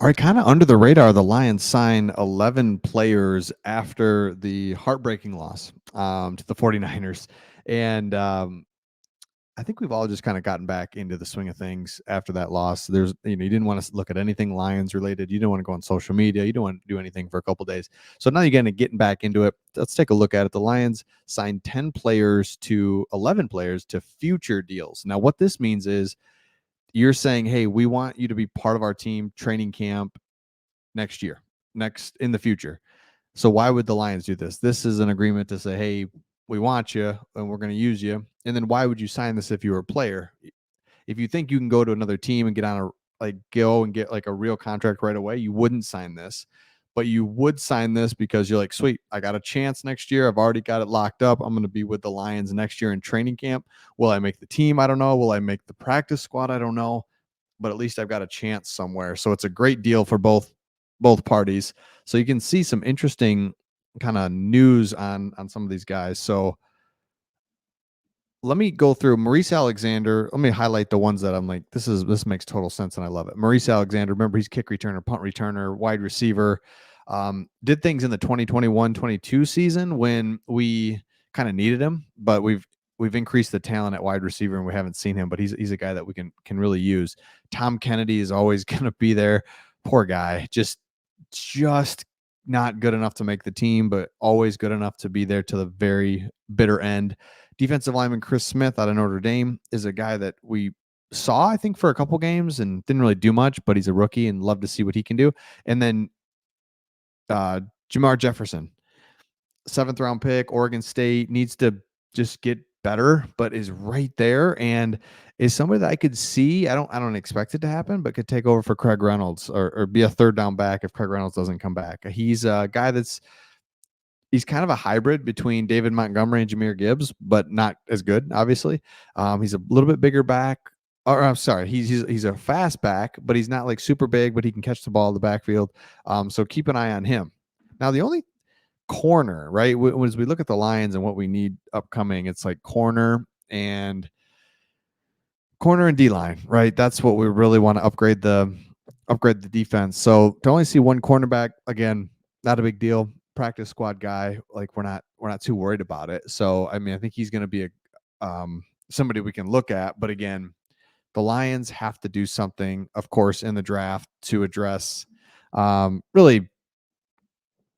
All right, kind of under the radar, the Lions signed 11 players after the heartbreaking loss to the 49ers. And I think we've all just kind of gotten back into the swing of things after that loss. You didn't want to look at anything Lions related. You didn't want to go on social media. You don't want to do anything for a couple days. So now you're getting back into it. Let's take a look at it. The Lions signed 11 players to future deals. Now, what this means is you're saying, hey, we want you to be part of our team training camp next year, next in the future. So why would the Lions do this? This is an agreement to say, hey, we want you and we're going to use you. And then why would you sign this if you were a player? If you think you can go to another team and go and get like a real contract right away, you wouldn't sign this. But you would sign this because you're like, sweet, I got a chance next year. I've already got it locked up. I'm going to be with the Lions next year in training camp. Will I make the team? I don't know. Will I make the practice squad? I don't know. But at least I've got a chance somewhere. So it's a great deal for both parties. So you can see some interesting kind of news on some of these guys. So let me go through Maurice Alexander. Let me highlight the ones that I'm like, this makes total sense and I love it. Maurice Alexander, remember he's kick returner, punt returner, wide receiver. Did things in the 2021-22 season when we kind of needed him, but we've increased the talent at wide receiver and we haven't seen him, but he's a guy that we can really use. Tom Kennedy is always going to be there. Poor guy, just not good enough to make the team, but always good enough to be there to the very bitter end. Defensive lineman Chris Smith out of Notre Dame is a guy that we saw, I think, for a couple games and didn't really do much, but he's a rookie and love to see what he can do. And then Jamar Jefferson, 7th round pick, Oregon State, needs to just get better, but is right there and is somebody that I could see. I don't expect it to happen, but could take over for Craig Reynolds or be a third down back if Craig Reynolds doesn't come back. He's a guy he's kind of a hybrid between David Montgomery and Jahmyr Gibbs, but not as good, obviously. He's a little bit bigger back. Or I'm sorry, he's a fast back, but he's not like super big, but he can catch the ball in the backfield. So keep an eye on him. Now, the only corner, right? As we look at the Lions and what we need upcoming, it's like corner and D-line, right? That's what we really want to upgrade the defense. So to only see one cornerback, again, not a big deal. Practice squad guy, like we're not too worried about it. So I mean, I think he's going to be somebody we can look at. But again, the Lions have to do something, of course, in the draft to address really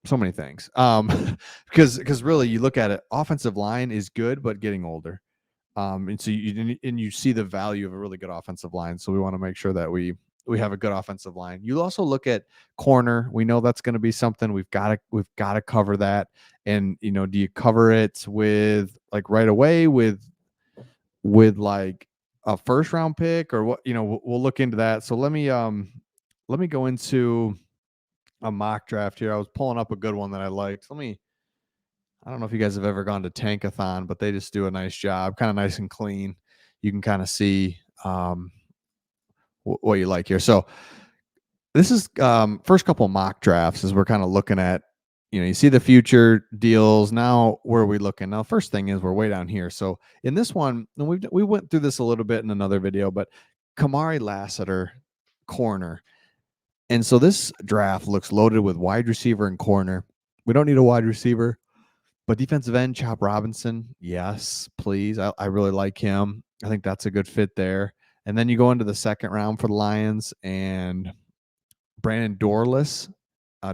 so many things. Because really, you look at it, offensive line is good, but getting older. And so you see the value of a really good offensive line. So we want to make sure that we have a good offensive line. You also look at corner. We know that's going to be something we've got to cover that. And do you cover it with like right away with like a first round pick or what? We'll look into that. So let me go into a mock draft here. I was pulling up a good one that I liked. I don't know if you guys have ever gone to Tankathon, but they just do a nice job, kind of nice and clean. You can kind of see what you like here. So this is first couple mock drafts as we're kind of looking at, you see the future deals. Now, where are we looking? Now, first thing is we're way down here. So in this one, and we went through this a little bit in another video, but Kamari Lassiter, corner. And so this draft looks loaded with wide receiver and corner. We don't need a wide receiver. But defensive end, Chop Robinson, yes, please. I really like him. I think that's a good fit there. And then you go into the second round for the Lions and Brandon Dorless,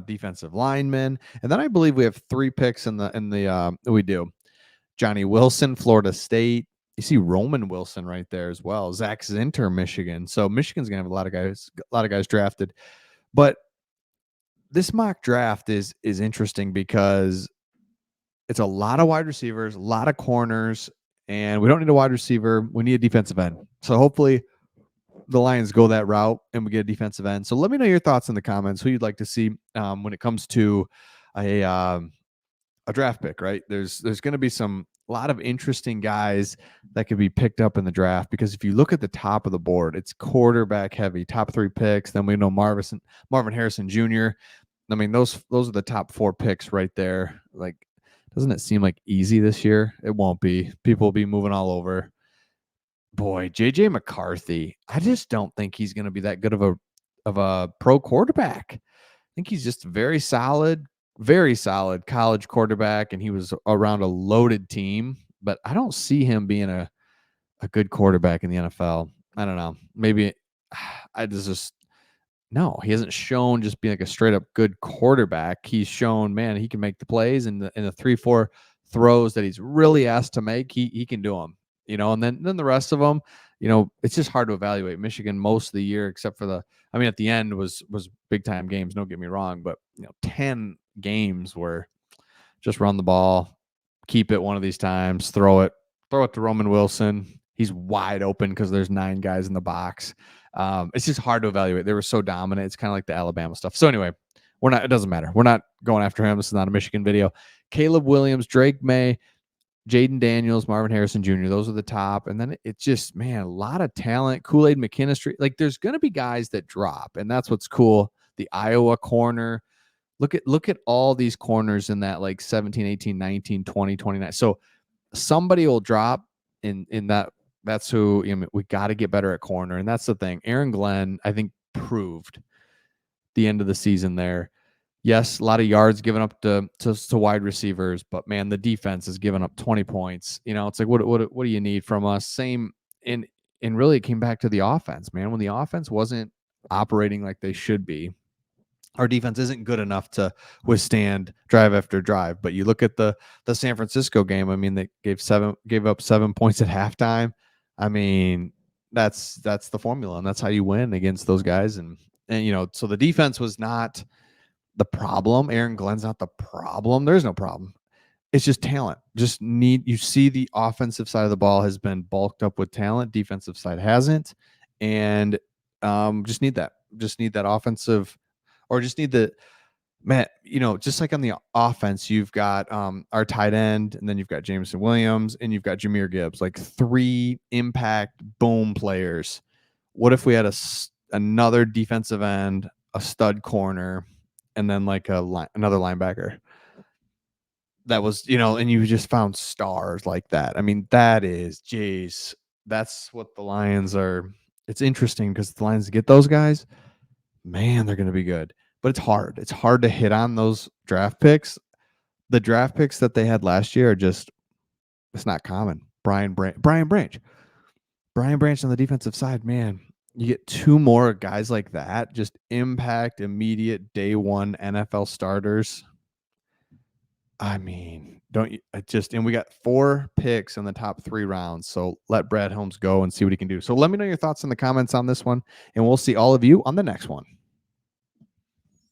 defensive lineman. And then I believe we have 3 picks we do. Johnny Wilson, Florida State. You see Roman Wilson right there as well. Zach Zinter, Michigan. So Michigan's gonna have a lot of guys drafted. But this mock draft is interesting because it's a lot of wide receivers, a lot of corners, and we don't need a wide receiver. We need a defensive end. So hopefully the Lions go that route and we get a defensive end. So let me know your thoughts in the comments, who you'd like to see when it comes to a draft pick, right? There's going to be a lot of interesting guys that could be picked up in the draft because if you look at the top of the board, it's quarterback heavy, top 3 picks. Then we know Marvin Harrison Jr. I mean, those are the top 4 picks right there. Like, doesn't it seem like easy this year? It won't be. People will be moving all over. Boy, JJ McCarthy. I just don't think he's going to be that good of of a pro quarterback. I think he's just very solid college quarterback, and he was around a loaded team. But I don't see him being a good quarterback in the NFL. I don't know. Maybe I just no, he hasn't shown just being like a straight up good quarterback. He's shown, man, he can make the plays and the 3-4 throws that he's really asked to make. He can do them, and then the rest of them, it's just hard to evaluate. Michigan most of the year, except for I mean, at the end was big time games. Don't get me wrong, but 10 games were just run the ball, keep it one of these times, throw it to Roman Wilson. He's wide open because there's 9 guys in the box. It's just hard to evaluate. They were so dominant. It's kind of like the Alabama stuff. So anyway, it doesn't matter. We're not going after him. This is not a Michigan video. Caleb Williams, Drake May, Jaden Daniels, Marvin Harrison Jr. Those are the top. And then it's just, man, a lot of talent. Kool-Aid McKinstry. Like, there's going to be guys that drop, and that's what's cool. The Iowa corner. Look at all these corners in that, like 17, 18, 19, 20, 29. So somebody will drop in that. That's who we got to get better at corner. And that's the thing. Aaron Glenn, I think, proved the end of the season there. Yes, a lot of yards given up to wide receivers, but man, the defense has given up 20 points. It's like, what do you need from us? Same and really it came back to the offense, man. When the offense wasn't operating like they should be, our defense isn't good enough to withstand drive after drive. But you look at the San Francisco game. I mean, they gave up 7 points at halftime. I mean, that's the formula, and that's how you win against those guys. And so the defense was not the problem. Aaron Glenn's not the problem. There's no problem. It's just talent. You see the offensive side of the ball has been bulked up with talent. Defensive side hasn't, and just need that. Just need that offensive. Or just need the man, just like on the offense, you've got our tight end, and then you've got Jameson Williams, and you've got Jahmyr Gibbs, like 3 impact boom players. What if we had another defensive end, a stud corner, and then like another linebacker that was, and you just found stars like that? I mean, that's what the Lions are. It's interesting because the Lions get those guys, man, they're going to be good. But it's hard. It's hard to hit on those draft picks. The draft picks that they had last year it's not common. Brian Branch on the defensive side, man. You get 2 more guys like that, just impact, immediate, day one NFL starters. I mean, and we got 4 picks in the top 3 rounds. So let Brad Holmes go and see what he can do. So let me know your thoughts in the comments on this one, and we'll see all of you on the next one.